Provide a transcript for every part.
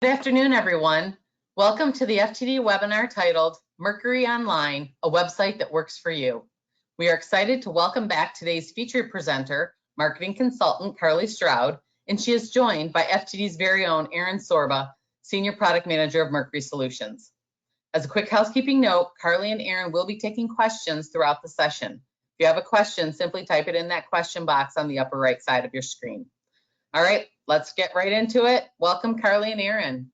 Good afternoon, everyone. Welcome to the FTD webinar titled Mercury Online, a website that works for you. We are excited to welcome back today's featured presenter, marketing consultant Carly Stroud, and she is joined by FTD's very own Csorba, Senior Product Manager of Mercury Solutions. As a quick housekeeping note, Carly and Aaron will be taking questions throughout the session. If you have a question, simply type it in that question box on the upper right side of your screen. All right, let's get right into it. Welcome, Carly and Aaron.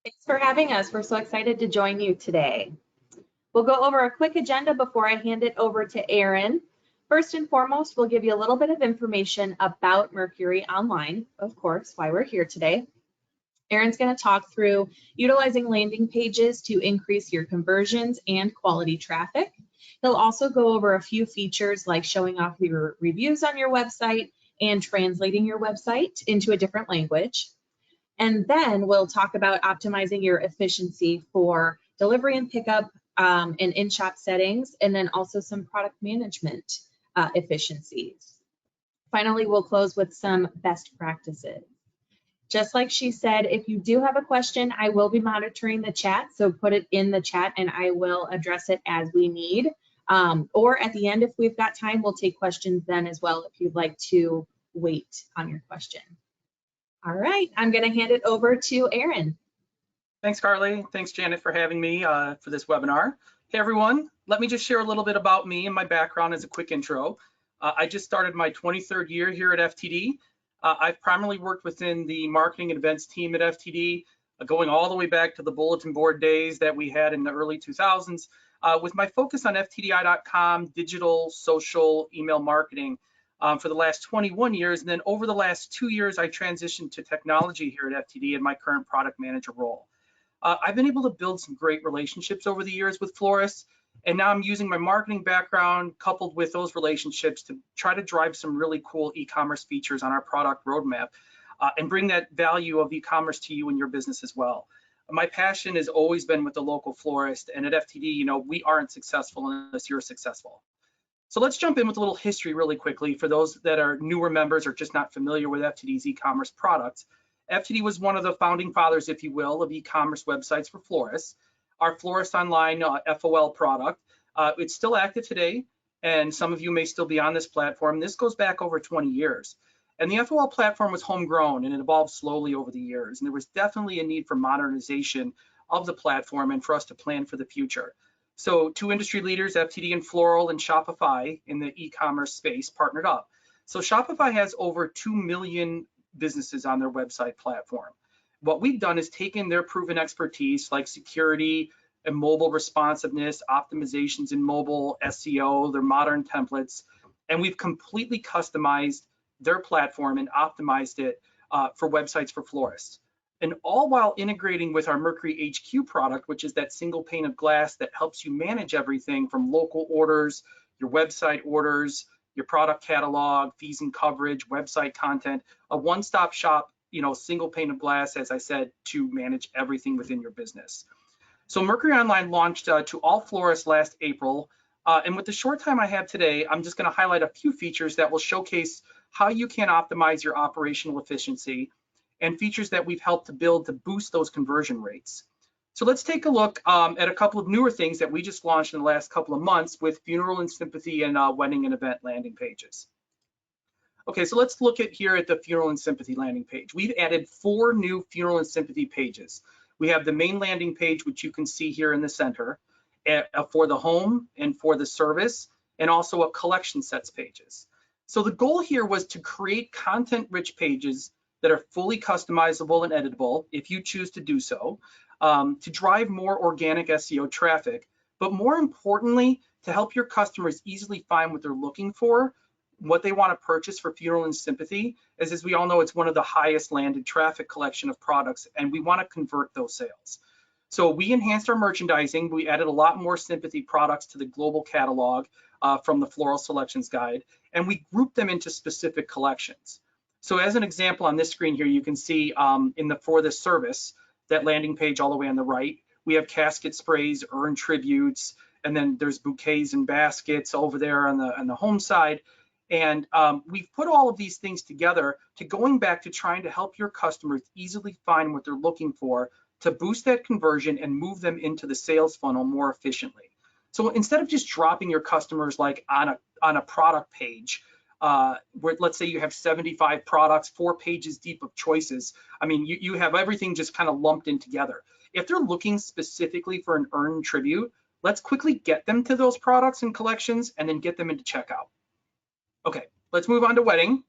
Thanks for having us. We're so excited to join you today. We'll go over a quick agenda before I hand it over to Aaron. First and foremost, we'll give you a little bit of information about Mercury Online, of course, why we're here today. Aaron's going to talk through utilizing landing pages to increase your conversions and quality traffic. He'll also go over a few features like showing off your reviews on your website and translating your website into a different language. And then we'll talk about optimizing your efficiency for delivery and pickup and in-shop settings, and then also some product management efficiencies. Finally, we'll close with some best practices. Just like she said, if you do have a question, I will be monitoring the chat, so put it in the chat and I will address it as we need. Or at the end, if we've got time, we'll take questions then as well if you'd like to wait on your question. All right, I'm going to hand it over to Aaron. Thanks, Carly. Thanks, Janet, for having me for this webinar. Hey, everyone. Let me just share a little bit about me and my background as a quick intro. I just started my 23rd year here at FTD. I've primarily worked within the marketing and events team at FTD, going all the way back to the bulletin board days that we had in the early 2000s, with my focus on FTDI.com, digital, social, email marketing for the last 21 years. And then over the last 2 years, I transitioned to technology here at FTD in my current product manager role. I've been able to build some great relationships over the years with florists, and now I'm using my marketing background coupled with those relationships to try to drive some really cool e-commerce features on our product roadmap and bring that value of e-commerce to you and your business as well. My passion has always been with the local florist, and at FTD, you know, we aren't successful unless you're successful. So let's jump in with a little history really quickly for those that are newer members or just not familiar with FTD's e-commerce products. FTD was one of the founding fathers, if you will, of e-commerce websites for florists. Our Florist Online FOL product, it's still active today, and some of you may still be on this platform. This goes back over 20 years. And the FOL platform was homegrown and it evolved slowly over the years. And there was definitely a need for modernization of the platform and for us to plan for the future. So two industry leaders, FTD and Floral and Shopify in the e-commerce space, partnered up. So Shopify has over 2 million businesses on their website platform. What we've done is taken their proven expertise like security and mobile responsiveness, optimizations in mobile, SEO, their modern templates, and we've completely customized their platform and optimized it for websites for florists. And all while integrating with our Mercury HQ product, which is that single pane of glass that helps you manage everything from local orders, your website orders, your product catalog, fees and coverage, website content, a one-stop shop, you know, single pane of glass, as I said, to manage everything within your business. So Mercury Online launched to all florists last April. And with the short time I have today, I'm just going to highlight a few features that will showcase how you can optimize your operational efficiency and features that we've helped to build to boost those conversion rates. So let's take a look at a couple of newer things that we just launched in the last couple of months with funeral and sympathy and wedding and event landing pages. Okay, so let's look at here at the funeral and sympathy landing page. We've added 4 new funeral and sympathy pages. We have the main landing page, which you can see here in the center, for the home and for the service, and also a collection sets pages. So the goal here was to create content-rich pages that are fully customizable and editable, if you choose to do so, to drive more organic SEO traffic, but more importantly, to help your customers easily find what they're looking for, what they want to purchase for funeral and sympathy, as we all know, it's one of the highest landed traffic collection of products, and we want to convert those sales. So we enhanced our merchandising. We added a lot more sympathy products to the global catalog from the Floral Selections Guide, and we grouped them into specific collections. So as an example on this screen here, you can see for the service, that landing page all the way on the right, we have casket sprays, urn tributes, and then there's bouquets and baskets over there on the home side. And we've put all of these things together to going back to trying to help your customers easily find what they're looking for to boost that conversion and move them into the sales funnel more efficiently. So instead of just dropping your customers like on a product page, where let's say you have 75 products, 4 pages deep of choices. I mean, you have everything just kind of lumped in together. If they're looking specifically for an earned tribute, let's quickly get them to those products and collections and then get them into checkout. Okay, let's move on to wedding.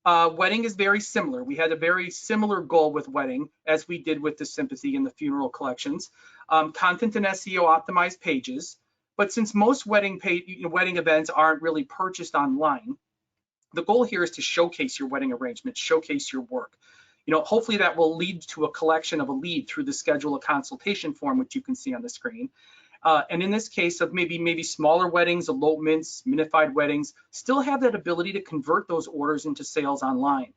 Wedding is very similar. We had a very similar goal with wedding as we did with the sympathy and the funeral collections. Content and SEO optimized pages, but since most wedding events aren't really purchased online, the goal here is to showcase your wedding arrangement, showcase your work. Hopefully that will lead to a collection of a lead through the schedule a consultation form, which you can see on the screen. And in this case of maybe smaller weddings, elopements, minified weddings, still have that ability to convert those orders into sales online.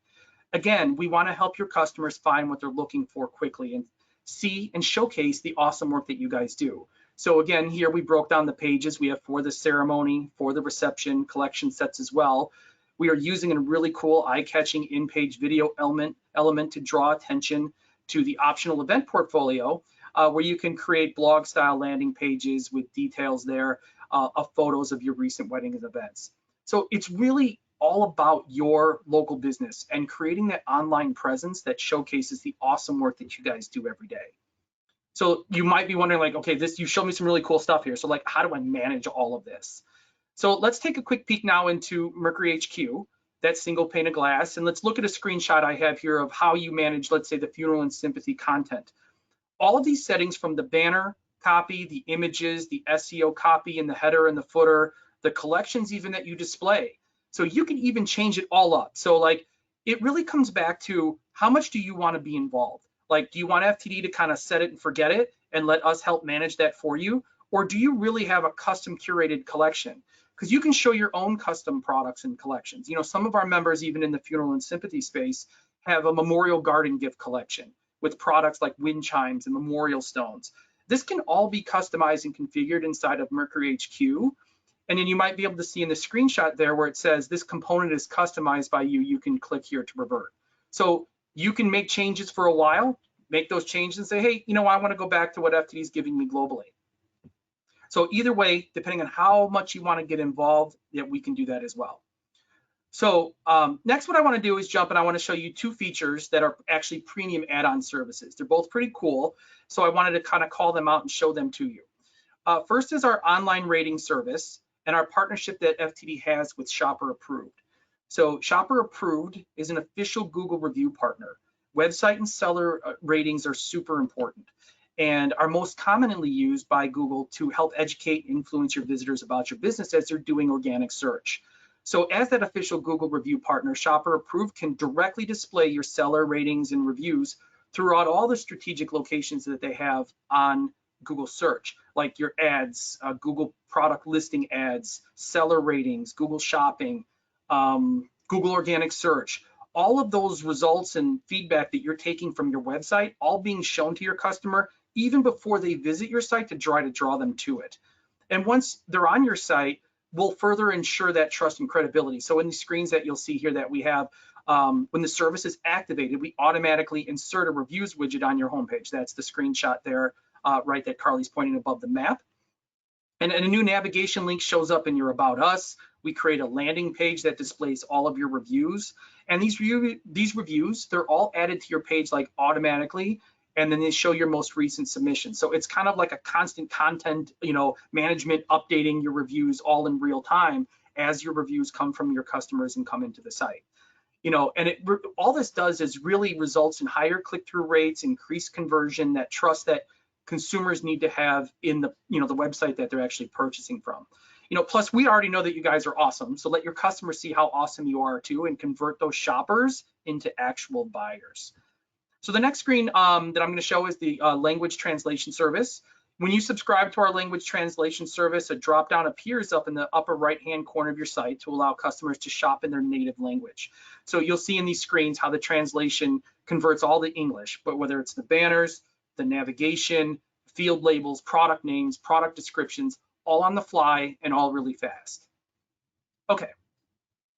Again, we want to help your customers find what they're looking for quickly and see and showcase the awesome work that you guys do. So again, here we broke down the pages we have for the ceremony, for the reception, collection sets as well. We are using a really cool eye-catching in-page video element to draw attention to the optional event portfolio, where you can create blog style landing pages with details there of photos of your recent wedding events. So it's really all about your local business and creating that online presence that showcases the awesome work that you guys do every day. So you might be wondering like, okay, you showed me some really cool stuff here. So like, how do I manage all of this? So let's take a quick peek now into Mercury HQ, that single pane of glass, and let's look at a screenshot I have here of how you manage, let's say, the funeral and sympathy content. All of these settings, from the banner copy, the images, the SEO copy in the header and the footer, the collections even that you display. So you can even change it all up. So like, it really comes back to how much do you want to be involved? Like, do you want FTD to kind of set it and forget it and let us help manage that for you? Or do you really have a custom curated collection? Because you can show your own custom products and collections. Some of our members, even in the funeral and sympathy space, have a memorial garden gift collection with products like wind chimes and memorial stones. This can all be customized and configured inside of Mercury HQ. And then you might be able to see in the screenshot there where it says this component is customized by you. You can click here to revert. So you can make changes for a while, make those changes and say, hey, I want to go back to what FTD is giving me globally. So either way, depending on how much you want to get involved, yeah, we can do that as well. So next, what I want to do is jump and I want to show you 2 features that are actually premium add-on services. They're both pretty cool. So I wanted to kind of call them out and show them to you. First is our online rating service and our partnership that FTD has with Shopper Approved. So Shopper Approved is an official Google review partner. Website and seller ratings are super important and are most commonly used by Google to help educate and influence your visitors about your business as they're doing organic search. So as that official Google review partner, Shopper Approved can directly display your seller ratings and reviews throughout all the strategic locations that they have on Google search, like your ads, Google product listing ads, seller ratings, Google shopping, Google organic search. All of those results and feedback that you're taking from your website, all being shown to your customer even before they visit your site to try to draw them to it. And once they're on your site, we'll further ensure that trust and credibility. So in the screens that you'll see here that we have, when the service is activated, we automatically insert a reviews widget on your homepage. That's the screenshot there, right, that Carly's pointing above the map. And a new navigation link shows up in your About Us. We create a landing page that displays all of your reviews. And these reviews, they're all added to your page like automatically, and then they show your most recent submission. So it's kind of like a constant content, management, updating your reviews all in real time as your reviews come from your customers and come into the site. And all this does is really results in higher click-through rates, increased conversion, that trust that consumers need to have in the the website that they're actually purchasing from. Plus we already know that you guys are awesome, so let your customers see how awesome you are too and convert those shoppers into actual buyers. So the next screen that I'm going to show is the language translation service. When you subscribe to our language translation service, a drop-down appears up in the upper right-hand corner of your site to allow customers to shop in their native language. So you'll see in these screens how the translation converts all the English, but whether it's the banners, the navigation, field labels, product names, product descriptions, all on the fly and all really fast. Okay,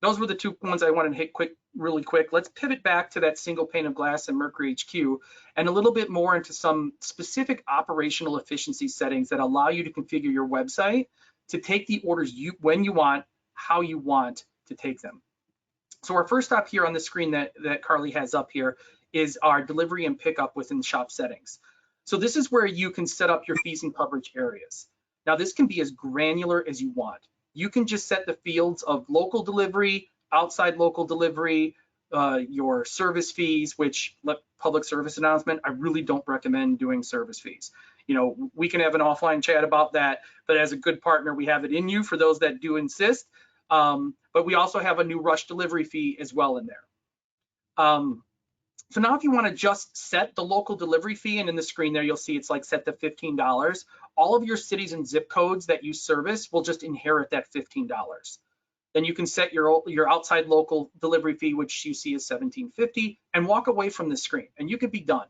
those were the two ones I wanted to hit really quick. Let's pivot back to that single pane of glass in Mercury HQ and a little bit more into some specific operational efficiency settings that allow you to configure your website to take the orders when you want, how you want to take them. So our first stop here on the screen that Carly has up here is our delivery and pickup within shop settings. So this is where you can set up your fees and coverage areas. Now this can be as granular as you want. You can just set the fields of local delivery, outside local delivery, your service fees, which, public service announcement, I really don't recommend doing service fees. You know, we can have an offline chat about that, but as a good partner, we have it in you for those that do insist. But we also have a new rush delivery fee as well in there. So now if you want to just set the local delivery fee, and in the screen there, you'll see it's like set to $15. All of your cities and zip codes that you service will just inherit that $15. Then you can set your outside local delivery fee, which you see is $17.50, and walk away from the screen, and you could be done.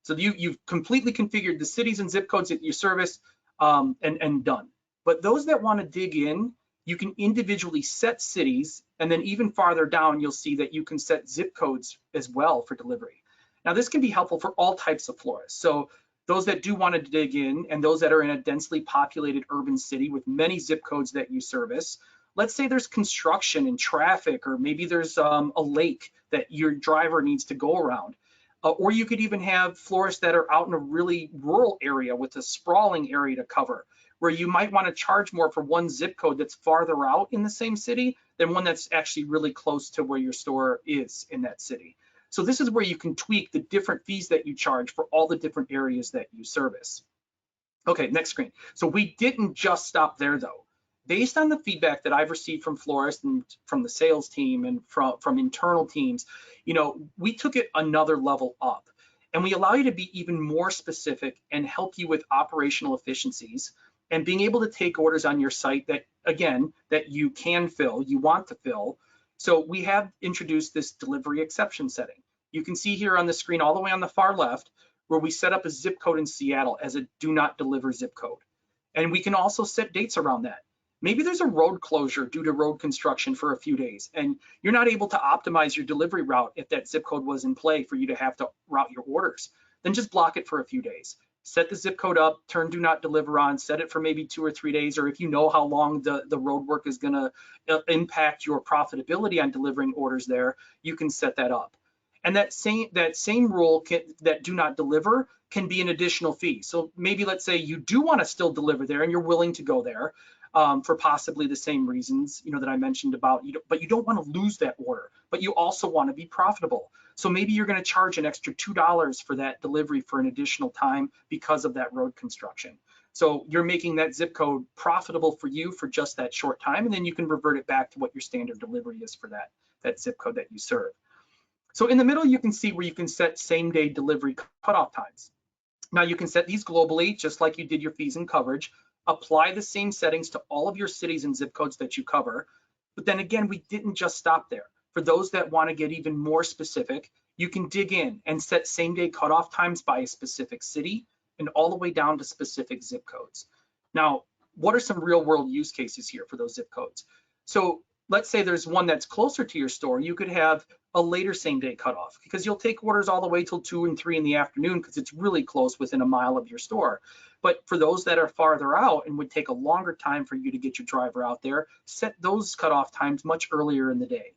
So you've completely configured the cities and zip codes that you service and done. But those that want to dig in, you can individually set cities, and then even farther down, you'll see that you can set zip codes as well for delivery. Now, this can be helpful for all types of florists. So those that do want to dig in, and those that are in a densely populated urban city with many zip codes that you service, let's say there's construction and traffic, or maybe there's a lake that your driver needs to go around. Or you could even have florists that are out in a really rural area with a sprawling area to cover, where you might want to charge more for one zip code that's farther out in the same city than one that's actually really close to where your store is in that city. So this is where you can tweak the different fees that you charge for all the different areas that you service. Okay, next screen. So we didn't just stop there though. Based on the feedback that I've received from florists and from the sales team and from internal teams, you know, we took it another level up, and we allow you to be even more specific and help you with operational efficiencies and being able to take orders on your site that, again, that you can fill, you want to fill. So we have introduced this delivery exception setting. You can see here on the screen all the way on the far left where we set up a zip code in Seattle as a do not deliver zip code. And we can also set dates around that. Maybe there's a road closure due to road construction for a few days, and you're not able to optimize your delivery route if that zip code was in play for you to have to route your orders. Then just block it for a few days. Set the zip code up, turn do not deliver on, set it for maybe 2 or 3 days, or if you know how long the road work is gonna impact your profitability on delivering orders there, you can set that up. And that same rule that do not deliver can be an additional fee. So maybe let's say you do wanna still deliver there and you're willing to go there, for possibly the same reasons, you know, that I mentioned about, but you don't want to lose that order, but you also want to be profitable. So maybe you're going to charge an extra $2 for that delivery for an additional time because of that road construction. So you're making that zip code profitable for you for just that short time, and then you can revert it back to what your standard delivery is for that zip code that you serve. So in the middle, you can see where you can set same-day delivery cutoff times. Now you can set these globally, just like you did your fees and coverage. Apply the same settings to all of your cities and zip codes that you cover. But then again, we didn't just stop there. For those that want to get even more specific, you can dig in and set same-day cutoff times by a specific city and all the way down to specific zip codes. Now, what are some real-world use cases here for those zip codes? So let's say there's one that's closer to your store. You could have a later same-day cutoff because you'll take orders all the way till 2 and 3 in the afternoon because it's really close within a mile of your store. But for those that are farther out and would take a longer time for you to get your driver out there, set those cutoff times much earlier in the day.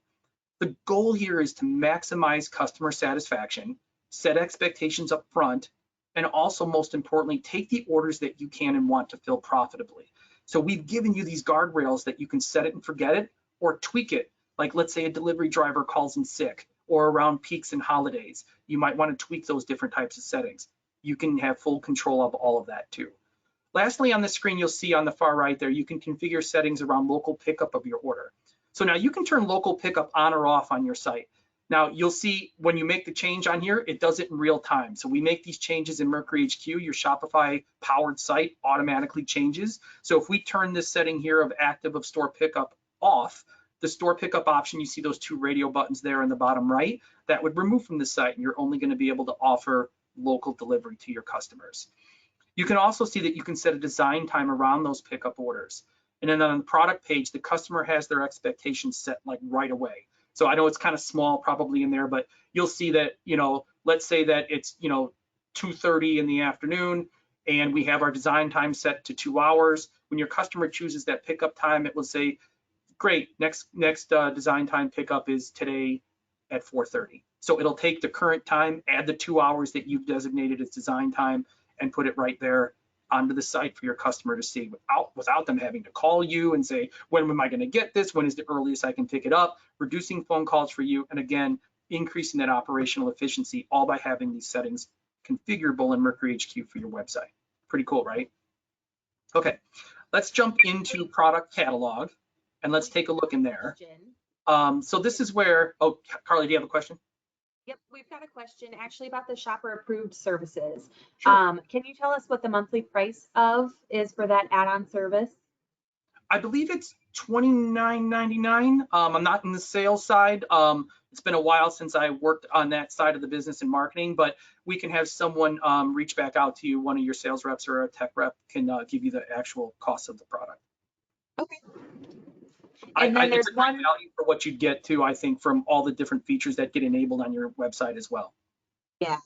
The goal here is to maximize customer satisfaction, set expectations up front, and also, most importantly, take the orders that you can and want to fill profitably. So we've given you these guardrails that you can set it and forget it or tweak it. Like let's say a delivery driver calls in sick or around peaks and holidays. You might want to tweak those different types of settings. You can have full control of all of that too. Lastly, on the screen, you'll see on the far right there, you can configure settings around local pickup of your order. So now you can turn local pickup on or off on your site. Now you'll see when you make the change on here, it does it in real time. So we make these changes in Mercury HQ, your Shopify powered site automatically changes. So if we turn this setting here of active of store pickup off, the store pickup option, you see those 2 radio buttons there in the bottom right, that would remove from the site, and you're only going to be able to offer local delivery to your customers. You can also see that you can set a design time around those pickup orders. And then on the product page, the customer has their expectations set like right away. So I know it's kind of small probably in there, but you'll see that, let's say that it's, 2:30 in the afternoon and we have our design time set to 2 hours. When your customer chooses that pickup time, it will say, great, next design time pickup is today at 4:30. So it'll take the current time, add the 2 hours that you've designated as design time, and put it right there onto the site for your customer to see without them having to call you and say, when am I going to get this? When is the earliest I can pick it up? Reducing phone calls for you. And again, increasing that operational efficiency, all by having these settings configurable in Mercury HQ for your website. Pretty cool, right? Okay, let's jump into product catalog and let's take a look in there. So this is where, oh, Carly, do you have a question? Yep, we've got a question actually about the shopper approved services. Sure. Can you tell us what the monthly price is for that add-on service? I believe it's $29.99. I'm not in the sales side. It's been a while since I worked on that side of the business and marketing, but we can have someone reach back out to you. One of your sales reps or a tech rep can give you the actual cost of the product. Okay. And then there's one value for what you'd get too, I think, from all the different features that get enabled on your website as well. Yeah.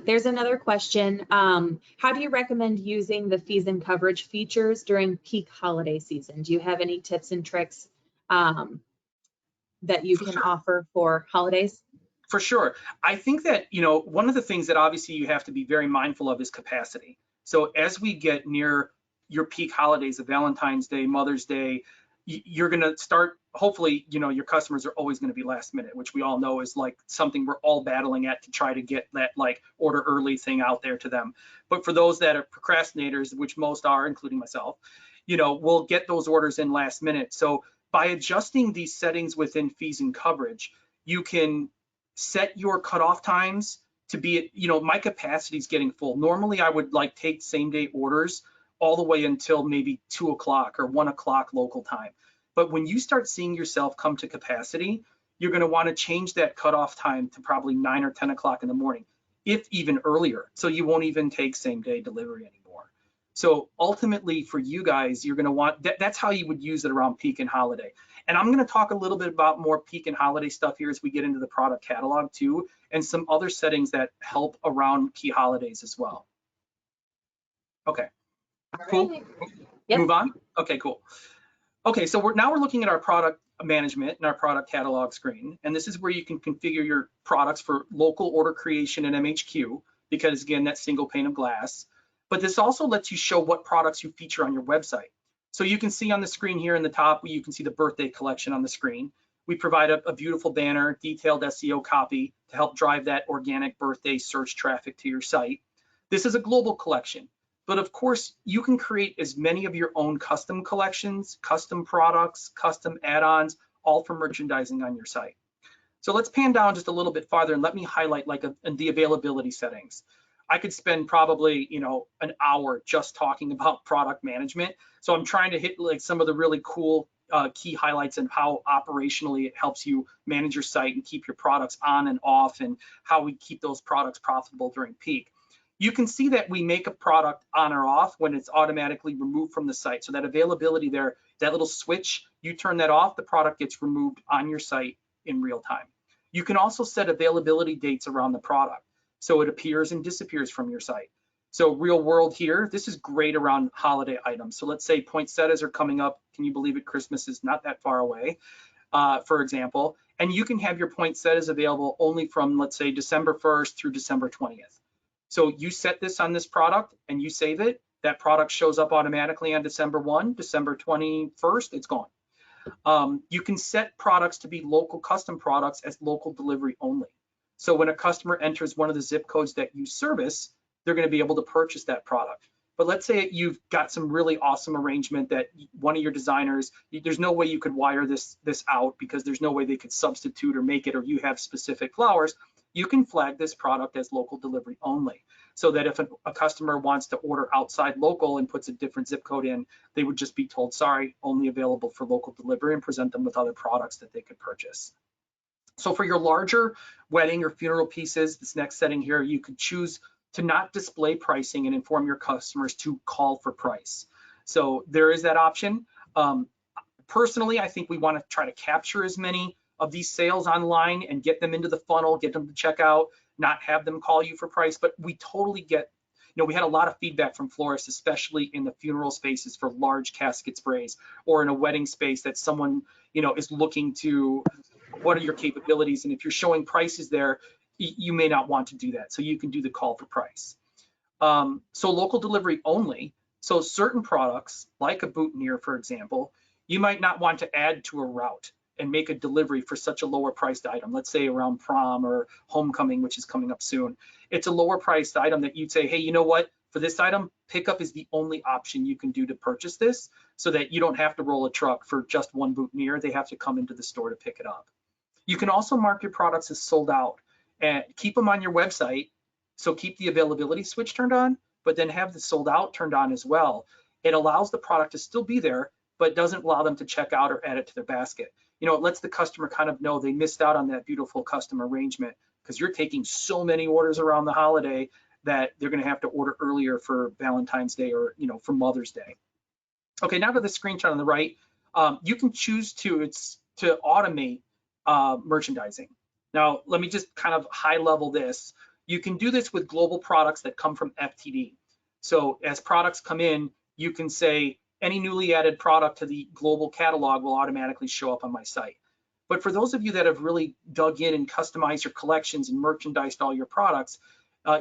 There's another question. How do you recommend using the fees and coverage features during peak holiday season? Do you have any tips and tricks that you can offer for holidays? For sure. I think that, one of the things that obviously you have to be very mindful of is capacity. So as we get near your peak holidays of Valentine's Day, Mother's Day, you're going to start, hopefully, your customers are always going to be last minute, which we all know is like something we're all battling at to try to get that like order early thing out there to them. But for those that are procrastinators, which most are, including myself, we'll get those orders in last minute. So by adjusting these settings within fees and coverage, you can set your cutoff times to be, my capacity is getting full. Normally I would like take same day orders all the way until maybe 2 o'clock or 1 o'clock local time. But when you start seeing yourself come to capacity, you're going to want to change that cutoff time to probably 9 or 10 o'clock in the morning, if even earlier. So you won't even take same day delivery anymore. So ultimately for you guys, you're going to want, that's how you would use it around peak and holiday. And I'm going to talk a little bit about more peak and holiday stuff here as we get into the product catalog too, and some other settings that help around key holidays as well. Okay. Cool. Yep. Move on. Okay, cool. Okay, so we're looking at our product management and our product catalog screen, and this is where you can configure your products for local order creation and MHQ, because again, that single pane of glass. But this also lets you show what products you feature on your website. So you can see on the screen here in the top, you can see the birthday collection on the screen. We provide a beautiful banner, detailed SEO copy to help drive that organic birthday search traffic to your site. This is a global collection. But of course, you can create as many of your own custom collections, custom products, custom add-ons, all for merchandising on your site. So let's pan down just a little bit farther and let me highlight the availability settings. I could spend probably, an hour just talking about product management. So I'm trying to hit like some of the really cool key highlights and how operationally it helps you manage your site and keep your products on and off, and how we keep those products profitable during peak. You can see that we make a product on or off when it's automatically removed from the site. So that availability there, that little switch, you turn that off, the product gets removed on your site in real time. You can also set availability dates around the product, so it appears and disappears from your site. So real world here, this is great around holiday items. So let's say poinsettias are coming up. Can you believe it? Christmas is not that far away, for example. And you can have your poinsettias available only from, let's say, December 1st through December 20th. So you set this on this product and you save it, that product shows up automatically on December 1, December 21st, it's gone. You can set products to be local custom products as local delivery only. So when a customer enters one of the zip codes that you service, they're going to be able to purchase that product. But let's say you've got some really awesome arrangement that one of your designers, there's no way you could wire this out because there's no way they could substitute or make it, or you have specific flowers. You can flag this product as local delivery only, so that if a customer wants to order outside local and puts a different zip code in, they would just be told, sorry, only available for local delivery, and present them with other products that they could purchase. So for your larger wedding or funeral pieces, this next setting here, you could choose to not display pricing and inform your customers to call for price. So there is that option. Personally, I think we want to try to capture as many of these sales online and get them into the funnel, get them to check out, not have them call you for price. But we totally get, we had a lot of feedback from florists, especially in the funeral spaces for large casket sprays, or in a wedding space that someone, is looking to, what are your capabilities? And if you're showing prices there, you may not want to do that. So you can do the call for price. So local delivery only. So certain products, like a boutonniere, for example, you might not want to add to a route and make a delivery for such a lower priced item. Let's say around prom or homecoming, which is coming up soon. It's a lower priced item that you'd say, hey, you know what? For this item, pickup is the only option you can do to purchase this, so that you don't have to roll a truck for just one boutonniere. They have to come into the store to pick it up. You can also mark your products as sold out and keep them on your website. So keep the availability switch turned on, but then have the sold out turned on as well. It allows the product to still be there, but doesn't allow them to check out or add it to their basket. It lets the customer kind of know they missed out on that beautiful custom arrangement, because you're taking so many orders around the holiday that they're going to have to order earlier for Valentine's Day or, for Mother's Day. Okay, now to the screenshot on the right, you can choose to automate merchandising. Now, let me just kind of high level this. You can do this with global products that come from FTD. So as products come in, you can say any newly added product to the global catalog will automatically show up on my site. But for those of you that have really dug in and customized your collections and merchandised all your products,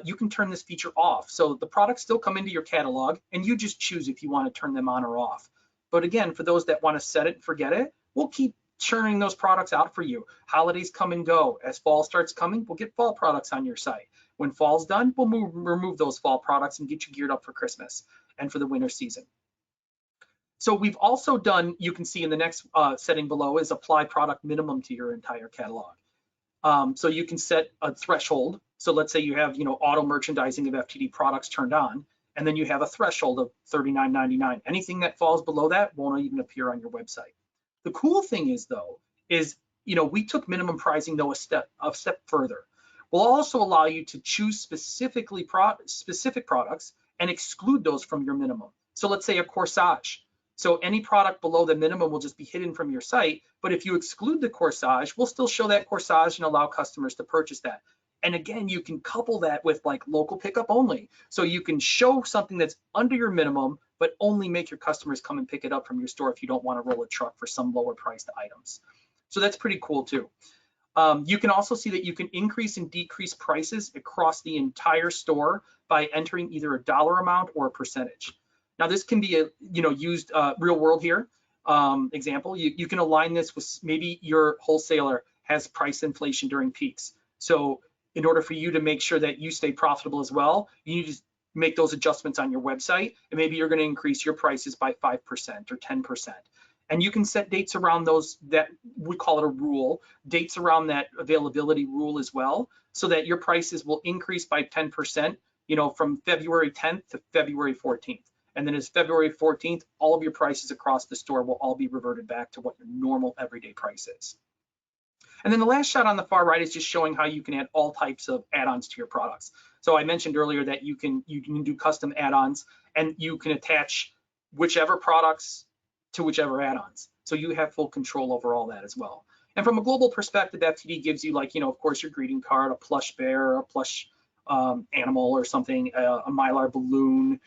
you can turn this feature off. So the products still come into your catalog, and you just choose if you want to turn them on or off. But again, for those that want to set it and forget it, we'll keep churning those products out for you. Holidays come and go. As fall starts coming, we'll get fall products on your site. When fall's done, we'll remove those fall products and get you geared up for Christmas and for the winter season. So we've also done, you can see in the next setting below, is apply product minimum to your entire catalog. So you can set a threshold. So let's say you have, auto merchandising of FTD products turned on, and then you have a threshold of $39.99. Anything that falls below that won't even appear on your website. The cool thing is, though, we took minimum pricing though a step further. We'll also allow you to choose specific products and exclude those from your minimum. So let's say a corsage. So any product below the minimum will just be hidden from your site, but if you exclude the corsage, we'll still show that corsage and allow customers to purchase that. And again, you can couple that with like local pickup only. So you can show something that's under your minimum, but only make your customers come and pick it up from your store if you don't want to roll a truck for some lower priced items. So that's pretty cool too. You can also see that you can increase and decrease prices across the entire store by entering either a dollar amount or a percentage. Now this can be used real world here. Example, you can align this with maybe your wholesaler has price inflation during peaks. So in order for you to make sure that you stay profitable as well, you need to make those adjustments on your website, and maybe you're going to increase your prices by 5% or 10%. And you can set dates around those, that we call it a rule, dates around that availability rule as well, so that your prices will increase by 10%, from February 10th to February 14th. And then as February 14th, all of your prices across the store will all be reverted back to what your normal everyday price is. And then the last shot on the far right is just showing how you can add all types of add-ons to your products. So I mentioned earlier that you can do custom add-ons, and you can attach whichever products to whichever add-ons. So you have full control over all that as well. And from a global perspective, FTD gives you, like, of course, your greeting card, a plush bear, a plush animal or something, a Mylar balloon,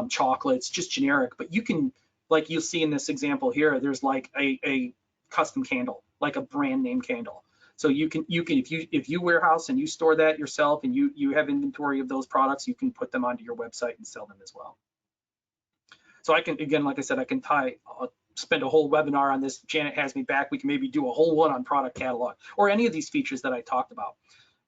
chocolates, just generic. But you can, like you'll see in this example here, there's like a custom candle, like a brand name candle. So you can if you warehouse and you store that yourself and you have inventory of those products, you can put them onto your website and sell them as well. So I can, again, like I said, I can spend a whole webinar on this. Janet has me back. We can maybe do a whole one on product catalog or any of these features that I talked about.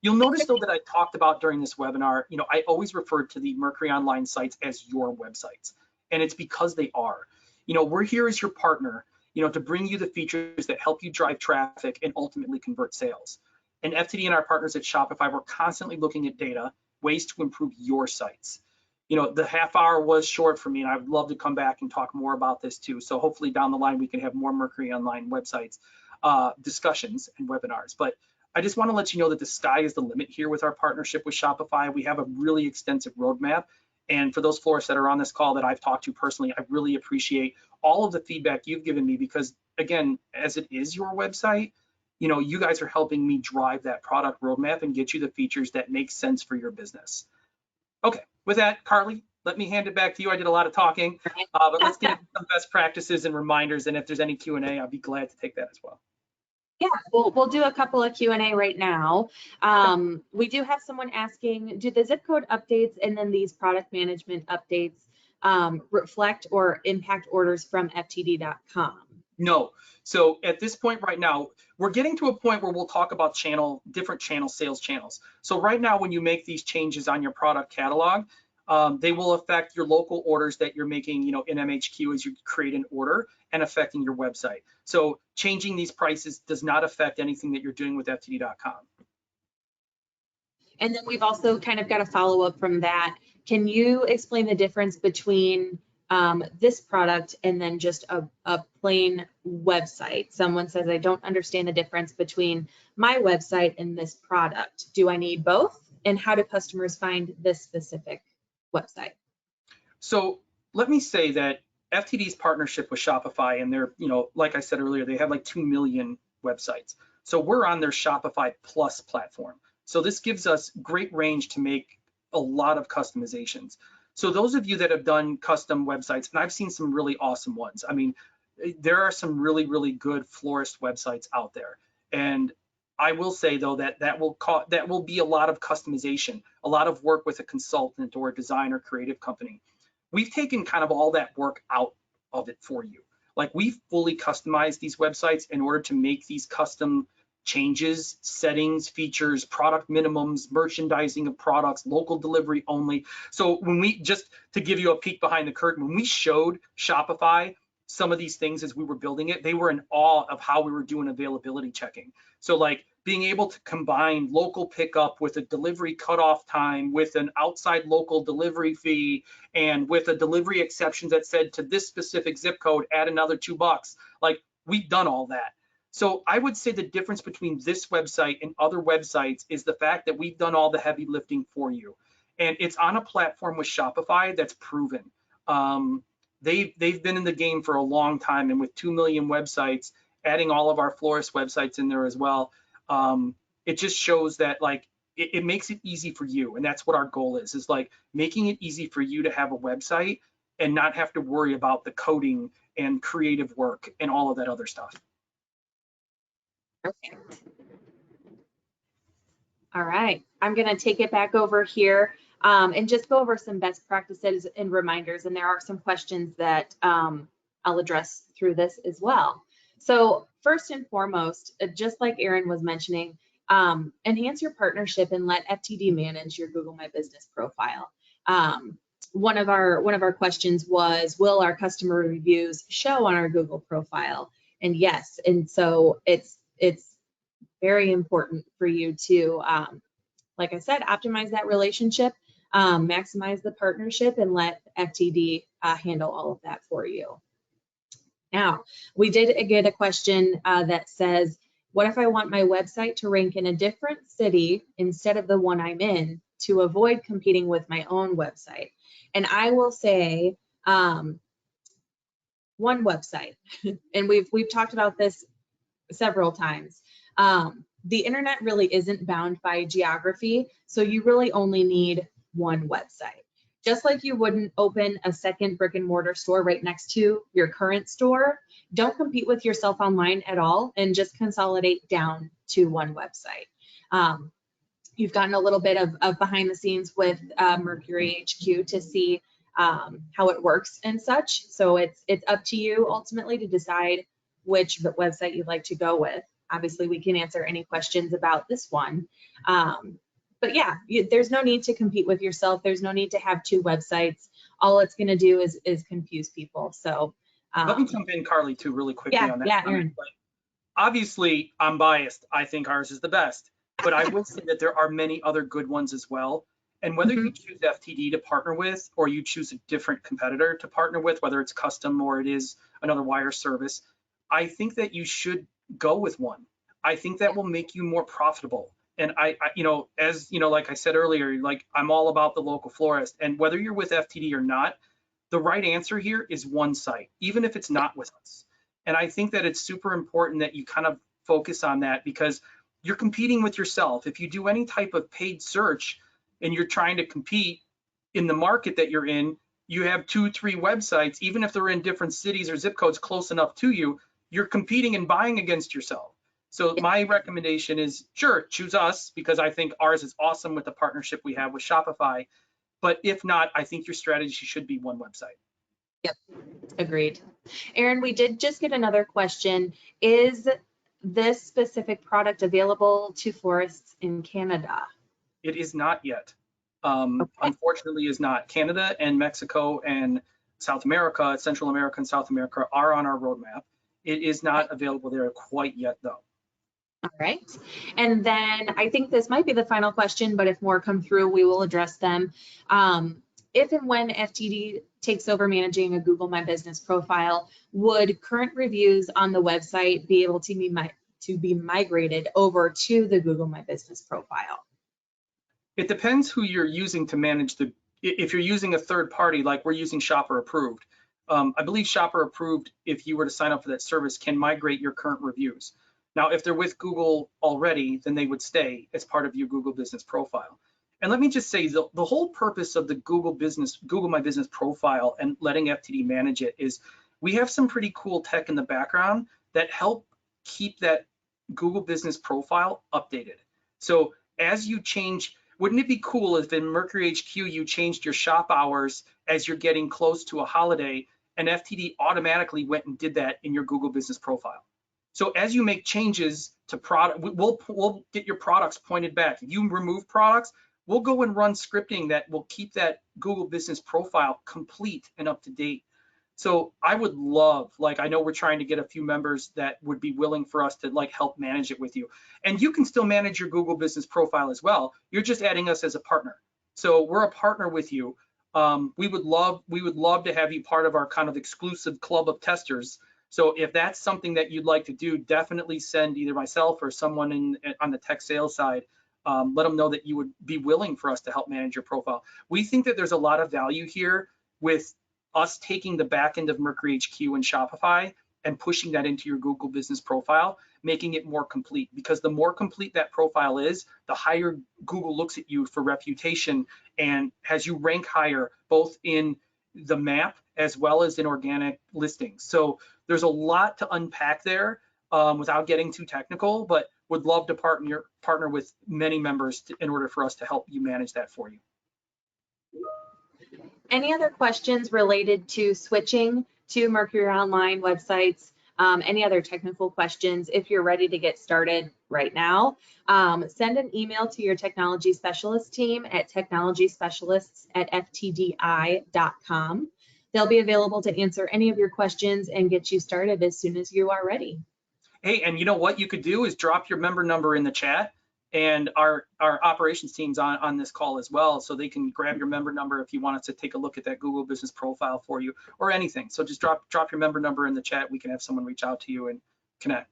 You'll notice though that I talked about during this webinar, I always refer to the Mercury Online sites as your websites, and it's because they are. We're here as your partner, to bring you the features that help you drive traffic and ultimately convert sales. And FTD and our partners at Shopify, we're constantly looking at data, ways to improve your sites. The half hour was short for me, and I'd love to come back and talk more about this too. So hopefully down the line, we can have more Mercury Online websites, discussions and webinars. But I just want to let you know that the sky is the limit here with our partnership with Shopify. We have a really extensive roadmap, And for those florists that are on this call that I've talked to personally, I really appreciate all of the feedback you've given me, because again, as it is your website, you know, you guys are helping me drive that product roadmap and get you the features that make sense for your business. Okay, with that, Carly, let me hand it back to you. I did a lot of talking, but let's get into some best practices and reminders. And if there's any Q&A, I'll be glad to take that as well. Yeah, we'll do a couple of Q&A right now. We do have someone asking, do the zip code updates and then these product management updates reflect or impact orders from FTD.com? No. So at this point right now, we're getting to a point where we'll talk about different sales channels. So right now, when you make these changes on your product catalog, they will affect your local orders that you're making, you know, in MHQ as you create an order, and affecting your website. So changing these prices does not affect anything that you're doing with FTD.com. And then we've also kind of got a follow-up from that. Can you explain the difference between this product and then just a plain website? Someone says, I don't understand the difference between my website and this product. Do I need both? And how do customers find this specific website? So let me say that FTD's partnership with Shopify, and they're, you know, like I said earlier, they have like 2 million websites. So we're on their Shopify Plus platform. So this gives us great range to make a lot of customizations. So those of you that have done custom websites, and I've seen some really awesome ones. I mean, there are some really, really good florist websites out there. And I will say though that will be a lot of customization, a lot of work with a consultant or a designer creative company. We've taken kind of all that work out of it for you. Like, we've fully customized these websites in order to make these custom changes, settings, features, product minimums, merchandising of products, local delivery only. So when we, just to give you a peek behind the curtain, when we showed Shopify some of these things as we were building it, they were in awe of how we were doing availability checking. So like being able to combine local pickup with a delivery cutoff time, with an outside local delivery fee, and with a delivery exception that said to this specific zip code, add another $2. Like, we've done all that. So I would say the difference between this website and other websites is the fact that we've done all the heavy lifting for you. And it's on a platform with Shopify that's proven. They've been in the game for a long time, and with 2 million websites, adding all of our florist websites in there as well, it just shows that, like, it makes it easy for you. And that's what our goal is like making it easy for you to have a website and not have to worry about the coding and creative work and all of that other stuff. Perfect. All right, I'm going to take it back over here and just go over some best practices and reminders. And there are some questions that I'll address through this as well. So first and foremost, just like Aaron was mentioning, enhance your partnership and let FTD manage your Google My Business profile. One of our questions was, will our customer reviews show on our Google profile? And yes, and so it's very important for you to, like I said, optimize that relationship, maximize the partnership, and let FTD handle all of that for you. Now, we did get a question that says, what if I want my website to rank in a different city instead of the one I'm in to avoid competing with my own website? And I will say one website, and we've talked about this several times. The internet really isn't bound by geography, so you really only need one website. Just like you wouldn't open a second brick and mortar store right next to your current store, don't compete with yourself online at all, and just consolidate down to one website. You've gotten a little bit of behind the scenes with Mercury HQ to see how it works and such. So it's up to you ultimately to decide which website you'd like to go with. Obviously, we can answer any questions about this one. But yeah, there's no need to compete with yourself. There's no need to have two websites. All it's going to do is confuse people. So let me jump in, Carly, too, really quickly on that. Yeah, Aaron. Obviously, I'm biased. I think ours is the best, but I will say that there are many other good ones as well. And whether you choose FTD to partner with, or you choose a different competitor to partner with, whether it's custom or it is another wire service, I think that you should go with one. I think that will make you more profitable. And you know, as you know, like I said earlier, like I'm all about the local florist, and whether you're with FTD or not, the right answer here is one site, even if it's not with us. And I think that it's super important that you kind of focus on that, because you're competing with yourself. If you do any type of paid search and you're trying to compete in the market that you're in, you have 2, 3 websites, even if they're in different cities or zip codes close enough to you, you're competing and buying against yourself. So my recommendation is, sure, choose us, because I think ours is awesome with the partnership we have with Shopify. But if not, I think your strategy should be one website. Yep, agreed. Erin, we did just get another question. Is this specific product available to florists in Canada? It is not yet. Okay. Unfortunately, is not. Canada and Mexico and South America, Central America and South America are on our roadmap. It is not available there quite yet, though. All right. And then I think this might be the final question, but if more come through, we will address them. If and when FTD takes over managing a Google My Business profile, would current reviews on the website be able to be migrated over to the Google My Business profile? It depends who you're using to manage the, if you're using a third party, like we're using Shopper Approved. I believe Shopper Approved, if you were to sign up for that service, can migrate your current reviews. Now, if they're with Google already, then they would stay as part of your Google Business profile. And let me just say, the whole purpose of the Google My Business profile and letting FTD manage it is we have some pretty cool tech in the background that help keep that Google Business profile updated. So as you change, wouldn't it be cool if in Mercury HQ you changed your shop hours as you're getting close to a holiday, and FTD automatically went and did that in your Google Business profile? So as you make changes to product, we'll get your products pointed back. If you remove products, we'll go and run scripting that will keep that Google Business profile complete and up to date. So I would love, like, I know we're trying to get a few members that would be willing for us to like help manage it with you. And you can still manage your Google Business profile as well. You're just adding us as a partner. So we're a partner with you. We would love to have you part of our kind of exclusive club of testers. So if that's something that you'd like to do, definitely send either myself or someone on the tech sales side. Let them know that you would be willing for us to help manage your profile. We think that there's a lot of value here with us taking the back end of Mercury HQ and Shopify and pushing that into your Google Business profile, making it more complete. Because the more complete that profile is, the higher Google looks at you for reputation and has you rank higher, both in the map as well as in organic listings. So there's a lot to unpack there without getting too technical, but would love to partner with many members in order for us to help you manage that for you. Any other questions related to switching to Mercury Online websites? Any other technical questions? If you're ready to get started right now, send an email to your technology specialist team at technologyspecialists@ftdi.com. They'll be available to answer any of your questions and get you started as soon as you are ready. Hey, and you know what you could do is drop your member number in the chat, and our operations team's on this call as well, so they can grab your member number if you want us to take a look at that Google Business profile for you or anything. So just drop your member number in the chat. We can have someone reach out to you and connect.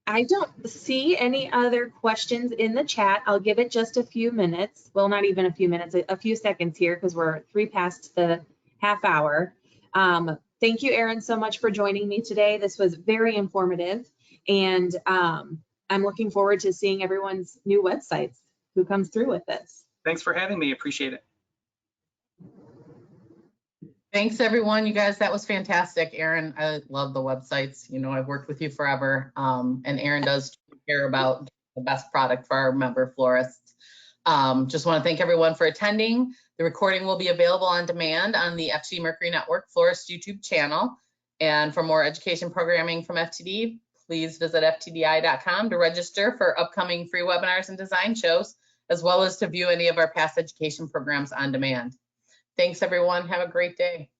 I don't see any other questions in the chat. I'll give it just a few minutes. Well, not even a few minutes, a few seconds here, because we're 3 past the half hour. Thank you, Erin, so much for joining me today. This was very informative, and I'm looking forward to seeing everyone's new websites who comes through with this. Thanks for having me. Appreciate it. Thanks, everyone. You guys, that was fantastic. Erin, I love the websites. You know, I've worked with you forever, and Erin does care about the best product for our member florists. Just want to thank everyone for attending. The recording will be available on demand on the FTD Mercury Network Florist YouTube channel. And for more education programming from FTD, please visit ftdi.com to register for upcoming free webinars and design shows, as well as to view any of our past education programs on demand. Thanks, everyone. Have a great day.